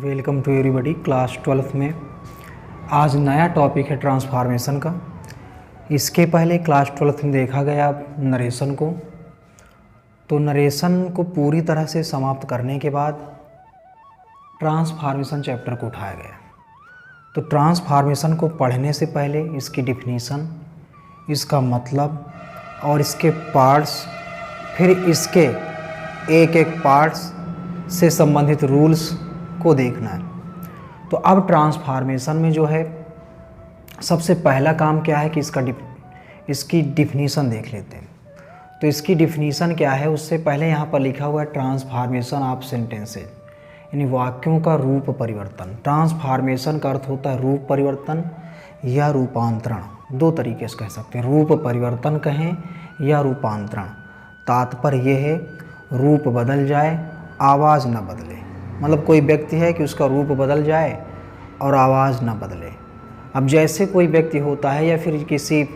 Welcome to everybody. Class 12th में आज नया टॉपिक है ट्रांसफॉर्मेशन का। इसके पहले क्लास 12th में देखा गया नरेशन को। तो नरेशन को पूरी तरह से समाप्त करने के बाद ट्रांसफॉर्मेशन चैप्टर को उठाया गया। तो ट्रांसफॉर्मेशन को पढ़ने से पहले इसकी डिफिनीशन, इसका मतलब और इसके पार्ट्स, फिर इसके एक एक पार्ट्स से संबंधित रूल्स को देखना है। तो अब ट्रांसफॉर्मेशन में जो है सबसे पहला काम क्या है कि इसकी डिफिनीशन देख लेते हैं। तो इसकी डिफिनीशन क्या है, उससे पहले यहाँ पर लिखा हुआ है ट्रांसफॉर्मेशन ऑफ सेंटेंसेज, यानी वाक्यों का रूप परिवर्तन। ट्रांसफॉर्मेशन का अर्थ होता है रूप परिवर्तन या रूपांतरण। दो तरीके से कह सकते हैं, रूप परिवर्तन कहें या रूपांतरण। तात्पर्य ये है रूप बदल जाए, आवाज़ न बदले। मतलब कोई व्यक्ति है कि उसका रूप बदल जाए और आवाज़ न बदले। अब जैसे कोई व्यक्ति होता है या फिर किसी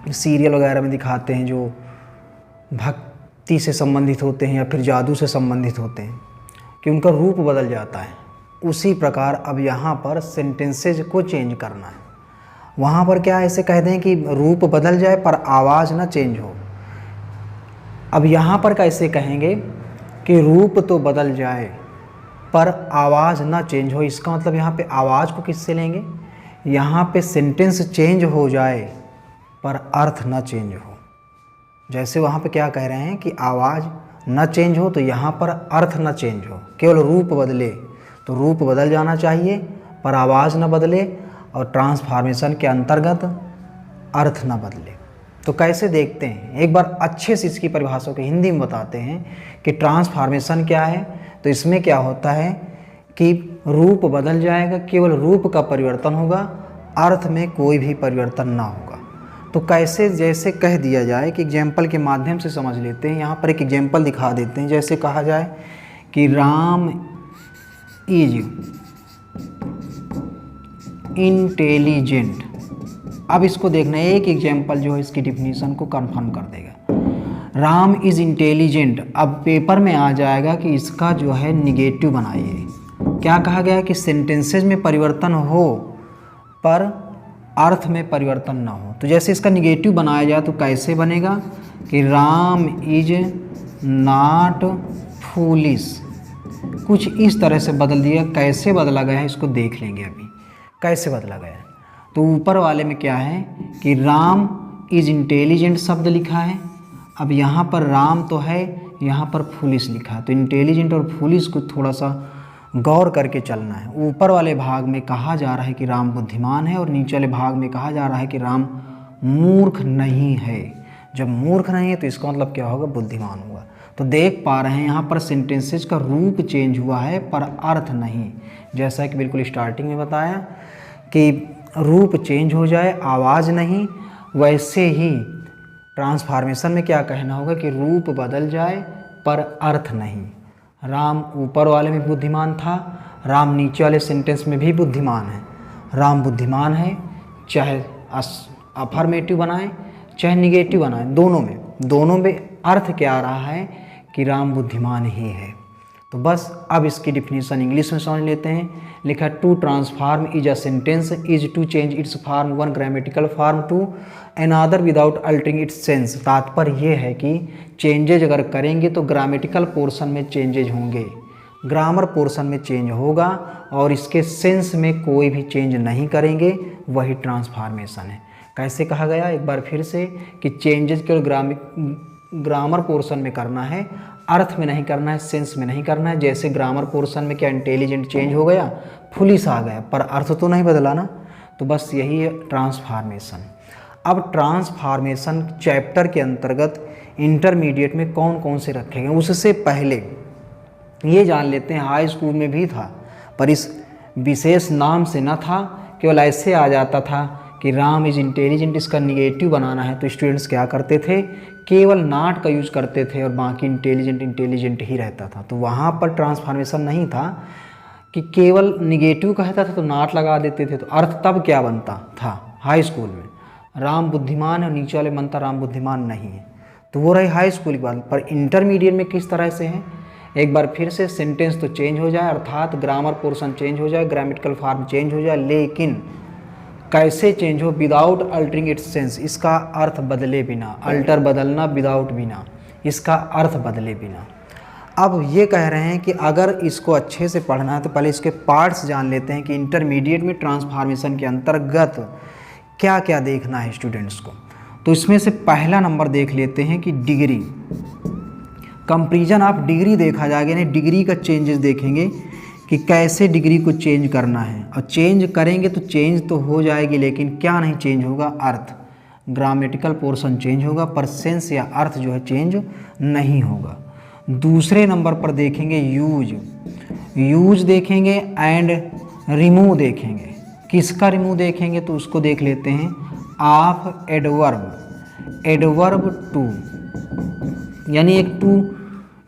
सीरियल वगैरह में दिखाते हैं जो भक्ति से संबंधित होते हैं या फिर जादू से संबंधित होते हैं कि उनका रूप बदल जाता है, उसी प्रकार अब यहाँ पर सेंटेंसेज को चेंज करना है। वहाँ पर क्या ऐसे कह दें कि रूप बदल जाए पर आवाज़ ना चेंज हो। अब यहाँ पर कैसे कहेंगे कि रूप तो बदल जाए पर आवाज़ ना चेंज हो। इसका मतलब यहाँ पे आवाज़ को किससे लेंगे, यहाँ पे सेंटेंस चेंज हो जाए पर अर्थ ना चेंज हो। जैसे वहाँ पे क्या कह रहे हैं कि आवाज़ ना चेंज हो, तो यहाँ पर अर्थ ना चेंज हो, केवल रूप बदले। तो रूप बदल जाना चाहिए पर आवाज़ ना बदले, और ट्रांसफॉर्मेशन के अंतर्गत अर्थ ना बदले। तो कैसे देखते हैं, एक बार अच्छे से इसकी परिभाषा को हिंदी में बताते हैं कि ट्रांसफॉर्मेशन क्या है। तो इसमें क्या होता है कि रूप बदल जाएगा, केवल रूप का परिवर्तन होगा, अर्थ में कोई भी परिवर्तन ना होगा। तो कैसे, जैसे कह दिया जाए कि एग्जाम्पल के माध्यम से समझ लेते हैं। यहाँ पर एक एग्जाम्पल दिखा देते हैं। जैसे कहा जाए कि राम इज इंटेलिजेंट। अब इसको देखना है, एक एग्जाम्पल जो है इसकी डिफिनीशन को कंफर्म कर देगा। Ram is intelligent. अब पेपर में आ जाएगा कि इसका जो है निगेटिव बनाइए। क्या कहा गया है कि सेंटेंसेज में परिवर्तन हो पर अर्थ में परिवर्तन ना हो। तो जैसे इसका निगेटिव बनाया जाए तो कैसे बनेगा कि राम इज नॉट फूलिश। कुछ इस तरह से बदल दिया। कैसे बदला गया है इसको देख लेंगे अभी, कैसे बदला गया है। तो ऊपर वाले में क्या है कि राम इज इंटेलिजेंट शब्द लिखा है। अब यहाँ पर राम तो है, यहाँ पर फूलिश लिखा है। तो इंटेलिजेंट और फूलिश को थोड़ा सा गौर करके चलना है। ऊपर वाले भाग में कहा जा रहा है कि राम बुद्धिमान है, और नीचे वाले भाग में कहा जा रहा है कि राम मूर्ख नहीं है। जब मूर्ख नहीं है तो इसका मतलब क्या होगा, बुद्धिमान होगा। तो देख पा रहे हैं यहाँ पर सेंटेंसेज का रूप चेंज हुआ है पर अर्थ नहीं। जैसा कि बिल्कुल स्टार्टिंग में बताया कि रूप चेंज हो जाए, आवाज़ नहीं, वैसे ही ट्रांसफॉर्मेशन में क्या कहना होगा कि रूप बदल जाए पर अर्थ नहीं। राम ऊपर वाले में बुद्धिमान था, राम नीचे वाले सेंटेंस में भी बुद्धिमान है। राम बुद्धिमान है, चाहे अफर्मेटिव बनाएं चाहे निगेटिव बनाएं, दोनों में अर्थ क्या आ रहा है कि राम बुद्धिमान ही है। तो बस अब इसकी डिफिनीशन इंग्लिश में समझ लेते हैं। लिखा to transform is a sentence is to change its form one grammatical form to another without altering its sense. तात्पर्य ये है कि चेंजेज अगर करेंगे तो ग्रामेटिकल पोर्शन में चेंजेज होंगे, ग्रामर पोर्शन में चेंज होगा, और इसके सेंस में कोई भी चेंज नहीं करेंगे, वही ट्रांसफॉर्मेशन है। कैसे कहा गया एक बार फिर से कि चेंजेज केवल ग्रामर पोर्शन में करना है, अर्थ में नहीं करना है, सेंस में नहीं करना है। जैसे ग्रामर पोर्शन में क्या इंटेलिजेंट चेंज हो गया, फुलिश आ गया, पर अर्थ तो नहीं बदला ना। तो बस यही है ट्रांसफॉर्मेशन। अब ट्रांसफॉर्मेशन चैप्टर के अंतर्गत इंटरमीडिएट में कौन कौन से रखे गए, उससे पहले ये जान लेते हैं। हाई स्कूल में भी था पर इस विशेष नाम से न था, केवल ऐसे आ जाता था कि राम इज इंटेलिजेंट, इसका निगेटिव बनाना है। तो स्टूडेंट्स क्या करते थे, केवल नॉट का यूज करते थे और बाकी इंटेलिजेंट ही रहता था। तो वहाँ पर ट्रांसफॉर्मेशन नहीं था कि केवल निगेटिव कहता था तो नॉट लगा देते थे। तो अर्थ तब क्या बनता था हाई स्कूल में, राम बुद्धिमान है, और नीचे वाले बनता राम बुद्धिमान नहीं है। तो वो रही हाई स्कूल की बात। पर इंटरमीडिएट में किस तरह से है, एक बार फिर से सेंटेंस तो चेंज हो जाए, अर्थात ग्रामर पोर्शन चेंज हो जाए, ग्रामेटिकल फॉर्म चेंज हो जाए, लेकिन कैसे चेंज हो? विदाउट अल्टरिंग इट्स सेंस, इसका अर्थ बदले बिना। अल्टर बदलना, विदाउट बिना, इसका अर्थ बदले बिना। अब ये कह रहे हैं कि अगर इसको अच्छे से पढ़ना है तो पहले इसके पार्ट्स जान लेते हैं कि इंटरमीडिएट में ट्रांसफॉर्मेशन के अंतर्गत क्या क्या देखना है स्टूडेंट्स को। तो इसमें से पहला नंबर देख लेते हैं कि डिग्री, कंपैरिजन ऑफ डिग्री देखा जाएगा, यानी डिग्री का चेंजेस देखेंगे कि कैसे डिग्री को चेंज करना है। और चेंज करेंगे तो चेंज तो हो जाएगी, लेकिन क्या नहीं चेंज होगा? अर्थ। ग्रामेटिकल पोर्शन चेंज होगा पर सेंस या अर्थ जो है चेंज नहीं होगा। दूसरे नंबर पर देखेंगे यूज, यूज देखेंगे एंड रिमूव देखेंगे। किसका रिमूव देखेंगे? तो उसको देख लेते हैं ऑफ एडवर्ब, एडवर्ब टू, यानी एक टू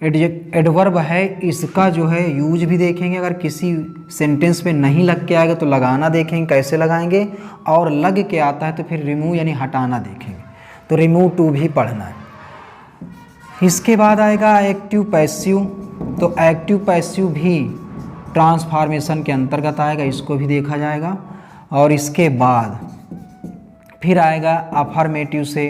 एडवर्ब है, इसका जो है यूज भी देखेंगे। अगर किसी सेंटेंस में नहीं लग के आएगा तो लगाना देखेंगे कैसे लगाएंगे, और लग के आता है तो फिर रिमूव यानी हटाना देखेंगे। तो रिमूव टू भी पढ़ना है। इसके बाद आएगा एक्टिव पैसिव, तो एक्टिव पैसिव भी ट्रांसफॉर्मेशन के अंतर्गत आएगा, इसको भी देखा जाएगा। और इसके बाद फिर आएगा अफर्मेटिव से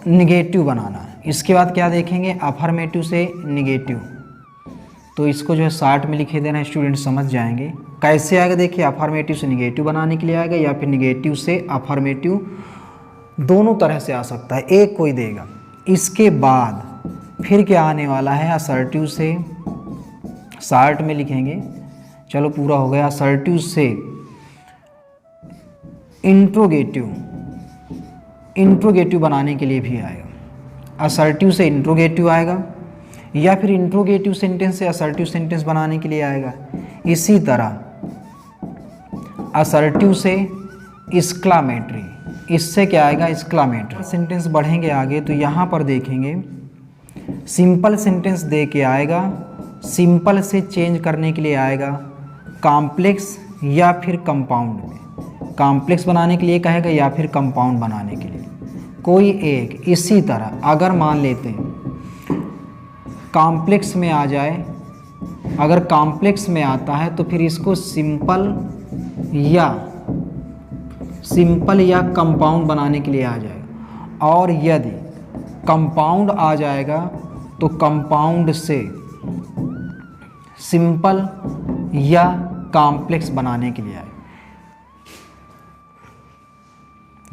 निगेटिव बनाना। इसके बाद क्या देखेंगे? अफर्मेटिव से निगेटिव। तो इसको जो है शार्ट में लिखे देना है, स्टूडेंट समझ जाएंगे कैसे आएगा। देखिए अफर्मेटिव से निगेटिव बनाने के लिए आएगा, या फिर निगेटिव से अफर्मेटिव, दोनों तरह से आ सकता है, एक कोई देगा। इसके बाद फिर क्या आने वाला है? असर्टिव से, शार्ट में लिखेंगे, चलो पूरा हो गया। असर्टिव से इंट्रोगेटिव, इंट्रोगेटिव बनाने के लिए भी आएगा। असर्टिव से इंट्रोगेटिव आएगा, या फिर इंट्रोगेटिव सेंटेंस से असर्टिव सेंटेंस बनाने के लिए आएगा। इसी तरह असर्टिव से एक्सक्लामेटरी, इससे क्या आएगा? एक्सक्लामेटरी। सेंटेंस बढ़ेंगे आगे तो यहाँ पर देखेंगे सिंपल सेंटेंस दे के आएगा, सिंपल से चेंज करने के लिए आएगा कॉम्प्लेक्स या फिर कंपाउंड में। कॉम्प्लेक्स बनाने के लिए कहेगा या फिर कंपाउंड बनाने के लिए, कोई एक। इसी तरह अगर मान लेते हैं कॉम्प्लेक्स में आ जाए, अगर कॉम्प्लेक्स में आता है तो फिर इसको सिंपल या कंपाउंड बनाने के लिए आ जाएगा। और यदि कंपाउंड आ जाएगा तो कंपाउंड से सिंपल या कॉम्प्लेक्स बनाने के लिए आएगा।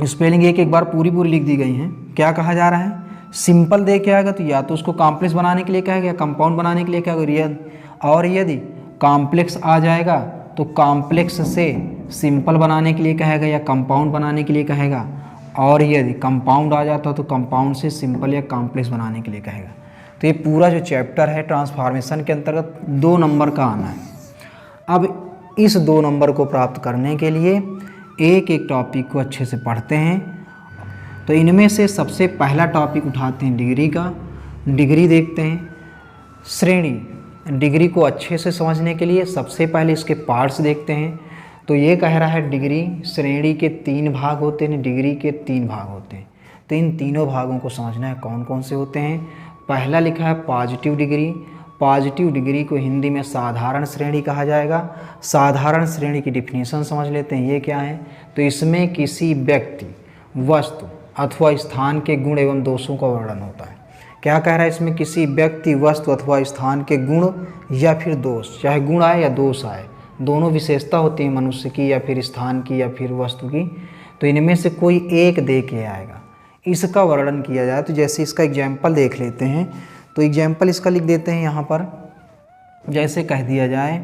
स्पेलिंग एक बार पूरी लिख दी गई है। क्या कहा जा रहा है? सिंपल दे के आएगा तो या तो उसको कॉम्प्लेक्स बनाने के लिए कहेगा या कंपाउंड बनाने के लिए कहेगा। और यदि कॉम्प्लेक्स आ जाएगा तो कॉम्प्लेक्स से सिंपल बनाने के लिए कहेगा या कंपाउंड बनाने के लिए कहेगा। और यदि कंपाउंड आ जाता तो कंपाउंड से सिंपल या कॉम्प्लेक्स बनाने के लिए कहेगा। तो ये पूरा जो चैप्टर है ट्रांसफॉर्मेशन के अंतर्गत 2 नंबर का आना है। अब इस 2 नंबर को प्राप्त करने के लिए एक एक टॉपिक को अच्छे से पढ़ते हैं। तो इनमें से सबसे पहला टॉपिक उठाते हैं डिग्री का। डिग्री देखते हैं। श्रेणी, डिग्री को अच्छे से समझने के लिए सबसे पहले इसके पार्ट्स देखते हैं। तो ये कह रहा है डिग्री श्रेणी के 3 भाग होते हैं, डिग्री के 3 भाग होते हैं। तो इन तीनों भागों को समझना है कौन कौन से होते हैं। पहला लिखा है पॉजिटिव डिग्री। पॉजिटिव डिग्री को हिंदी में साधारण श्रेणी कहा जाएगा। साधारण श्रेणी की डिफिनीशन समझ लेते हैं, ये क्या है। तो इसमें किसी व्यक्ति, वस्तु अथवा स्थान के गुण एवं दोषों का वर्णन होता है। क्या कह रहा है इसमें? किसी व्यक्ति, वस्तु अथवा स्थान के गुण या फिर दोष, चाहे गुण आए या दोष आए, दोनों विशेषता होती है मनुष्य की या फिर स्थान की या फिर वस्तु की। तो इनमें से कोई एक दे के आएगा, इसका वर्णन किया जाए। तो जैसे इसका एग्जाम्पल देख लेते हैं। तो एग्जाम्पल इसका लिख देते हैं यहाँ पर। जैसे कह दिया जाए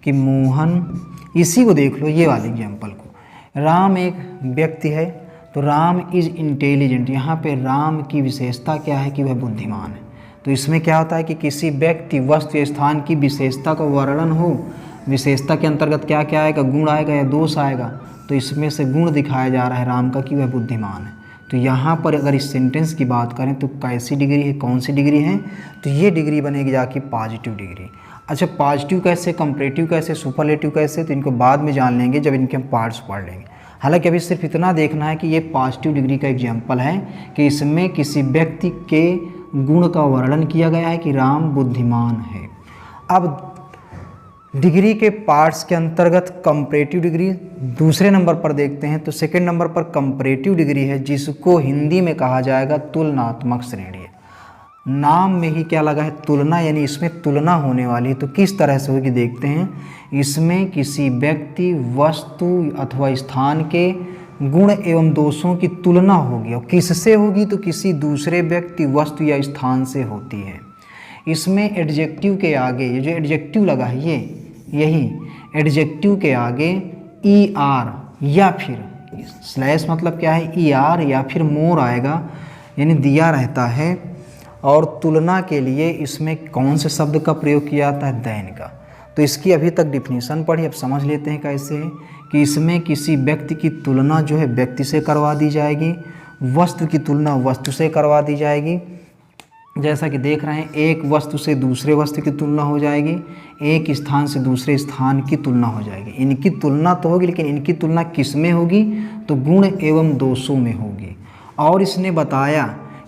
कि मोहन, इसी को देख लो, ये वाले एग्जाम्पल को। राम एक व्यक्ति है, तो राम इज़ इंटेलिजेंट। यहाँ पे राम की विशेषता क्या है कि वह बुद्धिमान है। तो इसमें क्या होता है कि किसी व्यक्ति, वस्तु या स्थान की विशेषता का वर्णन हो। विशेषता के अंतर्गत क्या क्या आएगा? गुण आएगा या दोष आएगा। तो इसमें से गुण दिखाया जा रहा है राम का कि वह बुद्धिमान है। तो यहाँ पर अगर इस सेंटेंस की बात करें तो कैसी डिग्री है, कौन सी डिग्री है? तो ये डिग्री बनेगी जाके पॉजिटिव डिग्री। अच्छा, पॉजिटिव कैसे, कंपैरेटिव कैसे, सुपरलेटिव कैसे, तो इनको बाद में जान लेंगे जब इनके हम पार्ट्स पढ़ लेंगे। हालांकि अभी सिर्फ इतना देखना है कि ये पॉजिटिव डिग्री का एग्जाम्पल है कि इसमें किसी व्यक्ति के, गुण का वर्णन किया गया है कि राम बुद्धिमान है। अब डिग्री के पार्ट्स के अंतर्गत कंपैरेटिव डिग्री दूसरे नंबर पर देखते हैं। तो सेकंड नंबर पर कंपैरेटिव डिग्री है, जिसको हिंदी में कहा जाएगा तुलनात्मक श्रेणी। नाम में ही क्या लगा है, तुलना, यानी इसमें तुलना होने वाली है। तो किस तरह से होगी देखते हैं। इसमें किसी व्यक्ति, वस्तु अथवा स्थान के गुण एवं दोषों की तुलना होगी। और किससे होगी, तो किसी दूसरे व्यक्ति, वस्तु या स्थान से होती है। इसमें एडजेक्टिव के आगे, ये जो एडजेक्टिव लगा है यही एडजेक्टिव के आगे ई आर या फिर स्लैश मतलब क्या है, ई आर या फिर मोर आएगा, यानी दिया रहता है। और तुलना के लिए इसमें कौन से शब्द का प्रयोग किया जाता है, दैन का। तो इसकी अभी तक डिफिनीशन पढ़ी, अब समझ लेते हैं कैसे है कि इसमें किसी व्यक्ति की तुलना जो है व्यक्ति से करवा दी जाएगी, वस्तु की तुलना वस्तु से करवा दी जाएगी। जैसा कि देख रहे हैं, एक वस्तु से दूसरे वस्तु की तुलना हो जाएगी, एक स्थान से दूसरे स्थान की तुलना हो जाएगी। इनकी तुलना तो होगी, लेकिन इनकी तुलना किस में होगी, तो गुण एवं दोषों में होगी। और इसने बताया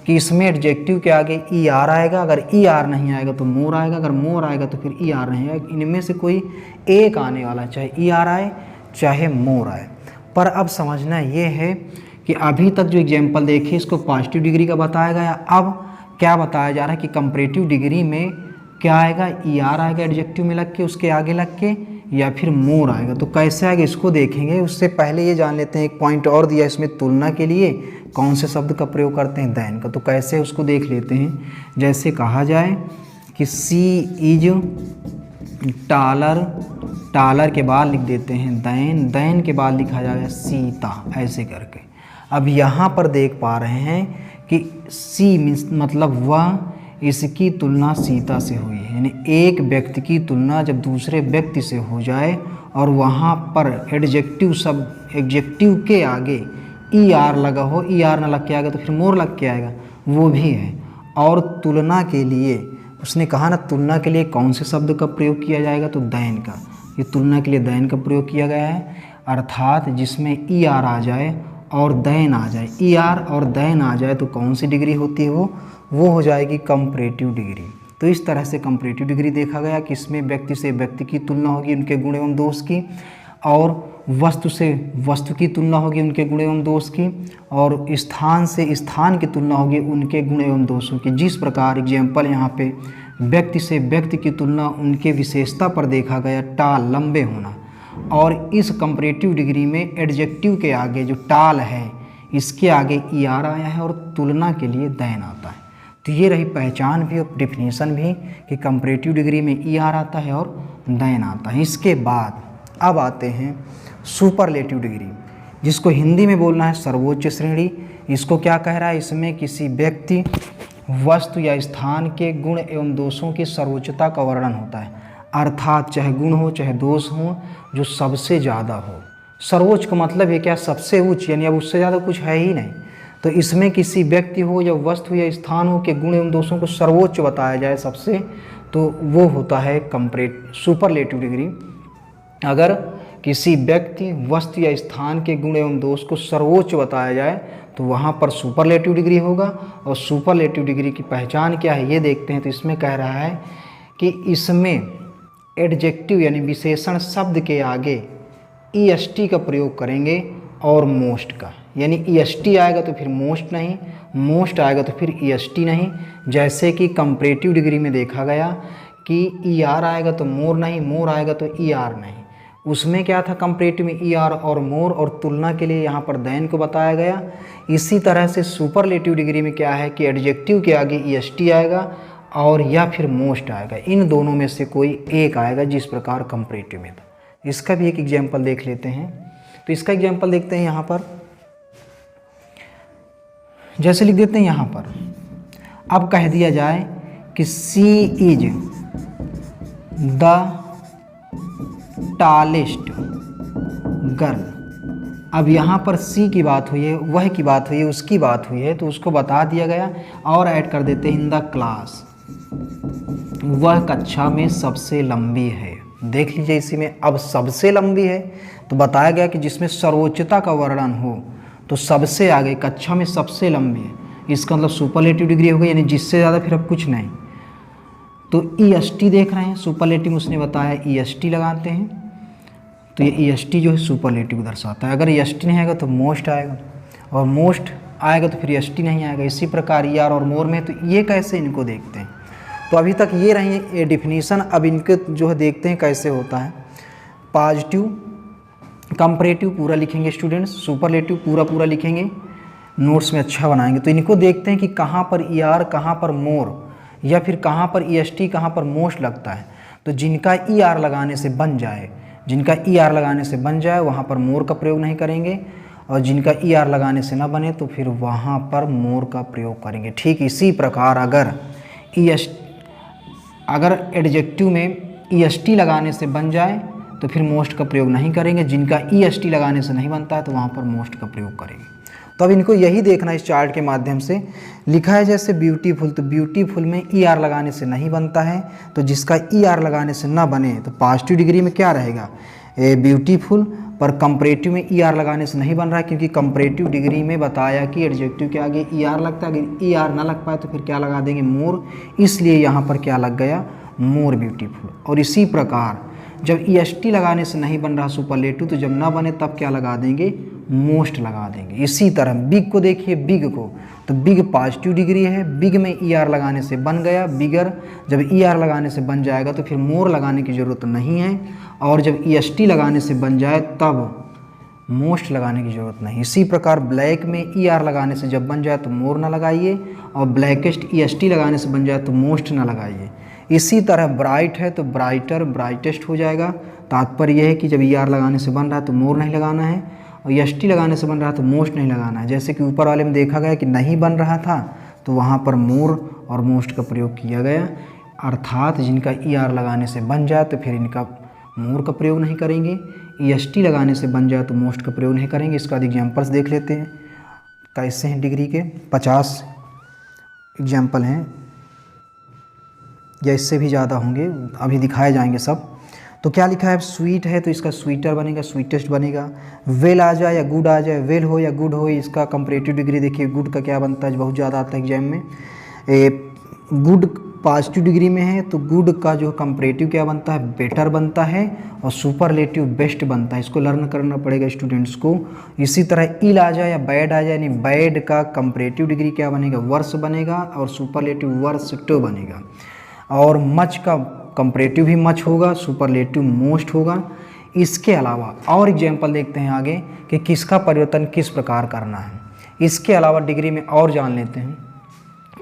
कि इसमें एडजेक्टिव के आगे ई आर आएगा, अगर ई आर नहीं आएगा तो मोर आएगा, अगर मोर आएगा तो फिर ई आर नहीं आएगा। इनमें से कोई एक आने वाला, चाहे ई आर आए चाहे मोर आए। पर अब समझना ये है कि अभी तक जो एग्जाम्पल देखे इसको पॉजिटिव डिग्री का बताया गया। अब क्या बताया जा रहा है कि कंपैरेटिव डिग्री में क्या आएगा, ई आर आएगा एडजेक्टिव में लग के, उसके आगे लग के, या फिर मोर आएगा। तो कैसे आएगा इसको देखेंगे। उससे पहले ये जान लेते हैं, एक पॉइंट और दिया इसमें तुलना के लिए कौन से शब्द का प्रयोग करते हैं, दैन का। तो कैसे उसको देख लेते हैं। जैसे कहा जाए कि सी इज टालर, टालर के बाद लिख देते हैं दैन, दैन के बाद लिखा जाएगा सीता, ऐसे करके। अब यहाँ पर देख पा रहे हैं कि सी मीन्स मतलब वह, इसकी तुलना सीता से हुई है। यानी एक व्यक्ति की तुलना जब दूसरे व्यक्ति से हो जाए और वहाँ पर एडजेक्टिव शब्द, एडजेक्टिव के आगे ई आर लगा हो, ई आर ना लग के आएगा तो फिर मोर लग के आएगा, वो भी है। और तुलना के लिए उसने कहा ना, तुलना के लिए कौन से शब्द का प्रयोग किया जाएगा, तो दैन का। ये तुलना के लिए दैन का प्रयोग किया गया है, अर्थात जिसमें ई आर आ जाए और दैन आ जाए, ई आर और दैन आ जाए तो कौन सी डिग्री होती है, वो हो जाएगी कंपैरेटिव डिग्री। तो इस तरह से कंपैरेटिव डिग्री देखा गया कि इसमें व्यक्ति से व्यक्ति की तुलना होगी, उनके गुण एवं दोष की, और वस्तु से वस्तु की तुलना होगी, उनके गुण एवं दोष की, और स्थान से स्थान की तुलना होगी, उनके गुण एवं दोषों की। जिस प्रकार एग्जाम्पल यहाँ पे व्यक्ति से व्यक्ति की तुलना उनके विशेषता पर देखा गया, टाल लंबे होना, और इस कंपैरेटिव डिग्री में एडजेक्टिव के आगे जो टाल है इसके आगे ई आर आया है और तुलना के लिए दैन आता है। तो ये रही पहचान भी और डिफिनीशन भी कि कंपैरेटिव डिग्री में ई आर आता है और दैन आता है। इसके बाद अब आते हैं सुपरलेटिव डिग्री, जिसको हिंदी में बोलना है सर्वोच्च श्रेणी। इसको क्या कह रहा है, इसमें किसी व्यक्ति, वस्तु या स्थान के गुण एवं दोषों की सर्वोच्चता का वर्णन होता है, अर्थात चाहे गुण हो चाहे दोष हो, जो सबसे ज़्यादा हो। सर्वोच्च का मतलब है क्या, सबसे उच्च, यानी अब उससे ज़्यादा कुछ है ही नहीं। तो इसमें किसी व्यक्ति हो या वस्तु या स्थान हो के गुण एवं दोषों को सर्वोच्च बताया जाए सबसे, तो वो होता है सुपरलेटिव डिग्री। अगर किसी व्यक्ति, वस्तु या स्थान के गुण एवं दोष को सर्वोच्च बताया जाए तो वहाँ पर सुपरलेटिव डिग्री होगा। और सुपरलेटिव डिग्री की पहचान क्या है ये देखते हैं। तो इसमें कह रहा है कि इसमें एडजेक्टिव यानी विशेषण शब्द के आगे ई एस टी का प्रयोग करेंगे और मोस्ट का, यानी ई एस टी आएगा तो फिर मोस्ट नहीं, मोस्ट आएगा तो फिर ई एस टी नहीं। जैसे कि कंपैरेटिव डिग्री में देखा गया कि ई आर आएगा तो मोर नहीं, मोर आएगा तो ई आर नहीं। उसमें क्या था, कंपैरेटिव में ई आर और मोर, और तुलना के लिए यहाँ पर दैन को बताया गया। इसी तरह से सुपरलेटिव डिग्री में क्या है कि एडजेक्टिव के आगे ई एस टी आएगा और या फिर मोस्ट आएगा, इन दोनों में से कोई एक आएगा, जिस प्रकार कंपैरेटिव में था। इसका भी एक एग्जाम्पल देख लेते हैं। तो इसका एग्जाम्पल देखते हैं यहाँ पर, जैसे लिख देते हैं यहाँ पर। अब कह दिया जाए कि सी इज द टालेस्ट गर्ल। अब यहाँ पर सी की बात हुई है, वह की बात हुई है, उसकी बात हुई है, तो उसको बता दिया गया और ऐड कर देते हैं इन द क्लास, वह कक्षा में सबसे लंबी है। देख लीजिए इसी में, अब सबसे लंबी है तो बताया गया कि जिसमें सर्वोच्चता का वर्णन हो, तो सबसे आगे कक्षा में सबसे लंबी है, इसका मतलब सुपरलेटिव डिग्री हो गई, यानी जिससे ज़्यादा फिर अब कुछ नहीं। तो EST देख रहे हैं, सुपरलेटिव उसने बताया EST लगाते हैं, तो ये EST जो है सुपरलेटिव दर्शाता है। अगर EST नहीं आएगा तो मोस्ट आएगा, और मोस्ट आएगा तो फिर EST नहीं आएगा। इसी प्रकार ER और मोर में, तो ये कैसे इनको देखते हैं। तो अभी तक ये रही ये डिफिनीसन। अब इनके जो है देखते हैं कैसे होता है। पॉजिटिव, कंपैरेटिव पूरा लिखेंगे स्टूडेंट्स, सुपरलेटिव पूरा पूरा लिखेंगे, नोट्स में अच्छा बनाएंगे। तो इनको देखते हैं कि कहाँ पर ER, कहाँ पर मोर, या फिर कहाँ पर EST, कहाँ पर मोस्ट लगता है। तो जिनका ER लगाने से बन जाए, जिनका ER लगाने से बन जाए वहाँ पर मोर का प्रयोग नहीं करेंगे, और जिनका ER लगाने से ना बने तो फिर वहाँ पर मोर का प्रयोग करेंगे। ठीक इसी प्रकार अगर एडजेक्टिव में EST लगाने से बन जाए तो फिर मोस्ट का प्रयोग नहीं करेंगे, जिनका EST लगाने से नहीं बनता है तो वहाँ पर मोस्ट का प्रयोग करेंगे। तो अब इनको यही देखना इस चार्ट के माध्यम से। लिखा है जैसे ब्यूटीफुल, तो ब्यूटीफुल में ER लगाने से नहीं बनता है, तो जिसका ER लगाने से ना बने तो पॉजिटिव डिग्री में क्या रहेगा, ब्यूटीफुल। पर कंपैरेटिव में ER लगाने से नहीं बन रहा है, क्योंकि कंपैरेटिव डिग्री में बताया कि एडजेक्टिव के आगे ER लगता है। अगर ER ना लग पाए तो फिर क्या लगा देंगे, मोर। इसलिए यहाँ पर क्या लग गया, मोर ब्यूटीफुल। और इसी प्रकार जब EST लगाने से नहीं बन रहा सुपरलेटिव, तो जब ना बने तब क्या लगा देंगे, मोस्ट लगा देंगे। इसी तरह बिग को देखिए, बिग को, तो बिग पॉजिटिव डिग्री है, बिग में ER लगाने से बन गया बिगर। जब ER लगाने से बन जाएगा तो फिर मोर लगाने की ज़रूरत नहीं है, और जब EST लगाने से बन जाए तब मोस्ट लगाने की ज़रूरत नहीं। इसी प्रकार ब्लैक में ER लगाने से जब बन जाए तो मोर ना लगाइए, और ब्लैकेस्ट EST लगाने से बन जाए तो मोस्ट ना लगाइए। इसी तरह ब्राइट है तो ब्राइटर, ब्राइटेस्ट हो जाएगा। तात्पर्य यह है कि जब ER लगाने से बन रहा है तो मोर नहीं लगाना है, और EST लगाने से बन रहा है तो मोस्ट नहीं लगाना है। जैसे कि ऊपर वाले में देखा गया कि नहीं बन रहा था तो वहाँ पर मोर और मोस्ट का प्रयोग किया गया। अर्थात जिनका ER लगाने से बन जाए तो फिर इनका मोर का प्रयोग नहीं करेंगे, EST लगाने से बन जाए तो मोस्ट का प्रयोग नहीं करेंगे। इसका एग्जाम्पल्स देख लेते हैं कैसे हैं। डिग्री के 50 एग्जाम्पल हैं, या इससे भी ज़्यादा होंगे, अभी दिखाए जाएंगे सब। तो क्या लिखा है, स्वीट है तो इसका स्वीटर बनेगा, स्वीटेस्ट बनेगा। वेल आ जाए या गुड आ जाए, वेल हो या गुड हो, इसका कंपैरेटिव डिग्री देखिए गुड का क्या बनता है, बहुत ज़्यादा आता है एग्जाम में। गुड पॉजिटिव डिग्री में है तो गुड का जो कंपैरेटिव क्या बनता है, बेटर बनता है, और सुपरलेटिव बेस्ट बनता है। इसको लर्न करना पड़ेगा स्टूडेंट्स को। इसी तरह इल आ जाए या बैड आ जाए, यानी बैड का कंपैरेटिव डिग्री क्या बनेगा, वर्स बनेगा, और सुपरलेटिव वर्स्ट बनेगा। और मच का कंपैरेटिव भी मच होगा, सुपरलेटिव मोस्ट होगा। इसके अलावा और एग्जाम्पल देखते हैं आगे कि किसका परिवर्तन किस प्रकार करना है। इसके अलावा डिग्री में और जान लेते हैं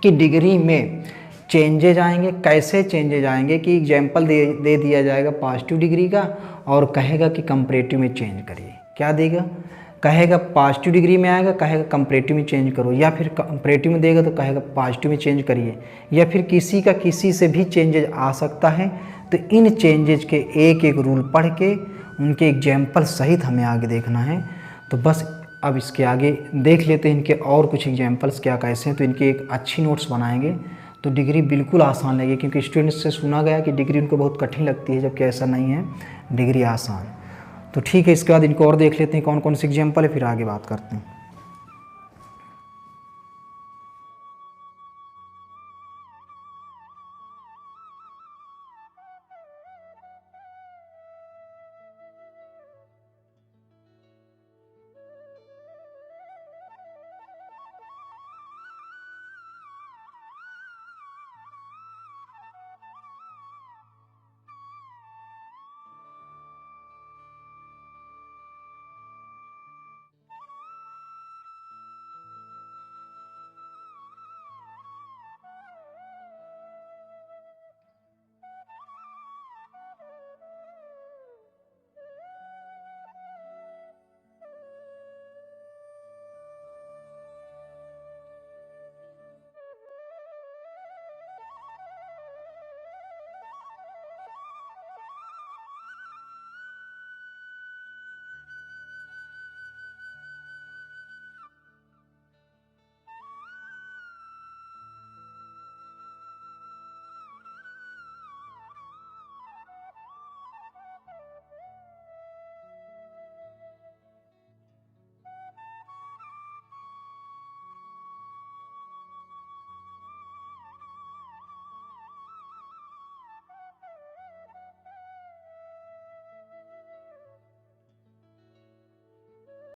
कि डिग्री में चेंजेज आएंगे। कैसे चेंजेज आएंगे कि एग्जाम्पल दे दिया जाएगा पॉजिटिव डिग्री का, और कहेगा कि कंपैरेटिव में चेंज करिए। क्या देगा, कहेगा पॉजिटिव डिग्री में आएगा, कहेगा कंपैरेटिव में चेंज करो, या फिर कंपैरेटिव में देगा तो कहेगा पॉजिटिव में चेंज करिए, या फिर किसी का किसी से भी चेंजेज आ सकता है। तो इन चेंजेज के एक एक रूल पढ़ के उनके एग्जाम्पल सहित हमें आगे देखना है। तो बस अब इसके आगे देख लेते हैं इनके और कुछ एग्जाम्पल्स क्या कैसे हैं। तो इनके एक अच्छी नोट्स बनाएंगे तो डिग्री बिल्कुल आसान लगेगी, क्योंकि स्टूडेंट्स से सुना गया कि डिग्री उनको बहुत कठिन लगती है, जबकि ऐसा नहीं है, डिग्री आसान। तो ठीक है, इसके बाद इनको और देख लेते हैं कौन कौन से एग्जाम्पल है, फिर आगे बात करते हैं।